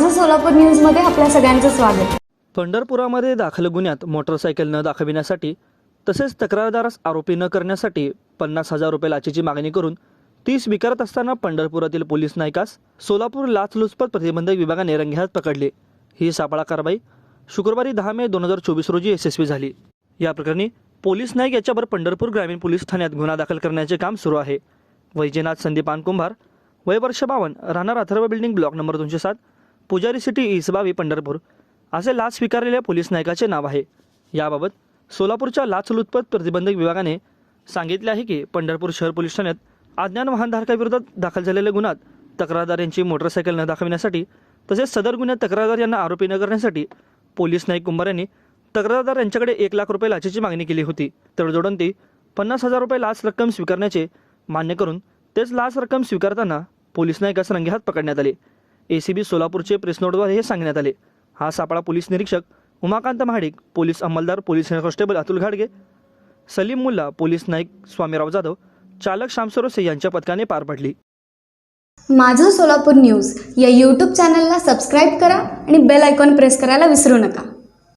माझं सोलापूर न्यूजमध्ये आपल्या सगळ्यांचं स्वागत। पंढरपुरामध्ये दाखल गुन्ह्यात मोटरसायकल न दाखविण्यासाठी तसेच तक्रारदारास आरोपी न करण्यासाठी 50,000 रुपये लाचेची मागणी करून ती स्वीकारत असताना पंढरपुरातील पोलीस नायकास सोलापूर लाचलुचपत प्रतिबंधक विभागाने रंगेहात पकडले। ही सापळा कारवाई शुक्रवारी 10 मे 2024 रोजी यशस्वी झाली। या प्रकरणी पोलीस नाईक याच्यावर पंढरपूर ग्रामीण पोलीस ठाण्यात गुन्हा दाखल करण्याचे काम सुरू आहे। वैजनाथ संदीपान कुंभार, वय वर्ष 52, राहणार अथर्व बिल्डिंग ब्लॉक नंबर 207, पुजारी सिटी ईसबावी पंढरपूर असे लाच स्वीकारलेल्या पोलीस नायकाचे नाव आहे। याबाबत सोलापूरच्या लाचलुचपत प्रतिबंधक विभागाने सांगितले आहे की पंढरपूर शहर पोलीस ठाण्यात अज्ञान वाहनधारकाविरोधात दाखल झालेल्या गुन्ह्यात तक्रारदार यांची मोटरसायकल न दाखविण्यासाठी तसेच सदर गुन्ह्यात तक्रारदार यांना आरोपी न करण्यासाठी पोलीस नाईक कुंभार यांनी तक्रारदार यांच्याकडे 1 लाख रुपये लाचेची मागणी केली होती। तडजोडून ती 50,000 रुपये लाच रक्कम स्वीकारण्याचे मान्य करून तेच लाच रक्कम स्वीकारताना पोलीस नायकास रंगेहात पकडण्यात आले। एसीबी सोलापूरचे प्रेस नोटद्वारे हे सांगण्यात आले। हा सापळा पोलीस निरीक्षक उमाकांत महाडिक, पोलीस अंमलदार पोलीस कॉन्स्टेबल अतुल घाडगे, सलीम मुल्ला, पोलीस नाईक स्वामीराव जाधव, चालक श्याम सरोसे यांच्या पथकाने पार पडली। माझं सोलापूर न्यूज या यूट्यूब चॅनलला सबस्क्राईब करा आणि बेल आयकॉन प्रेस करायला विसरू नका।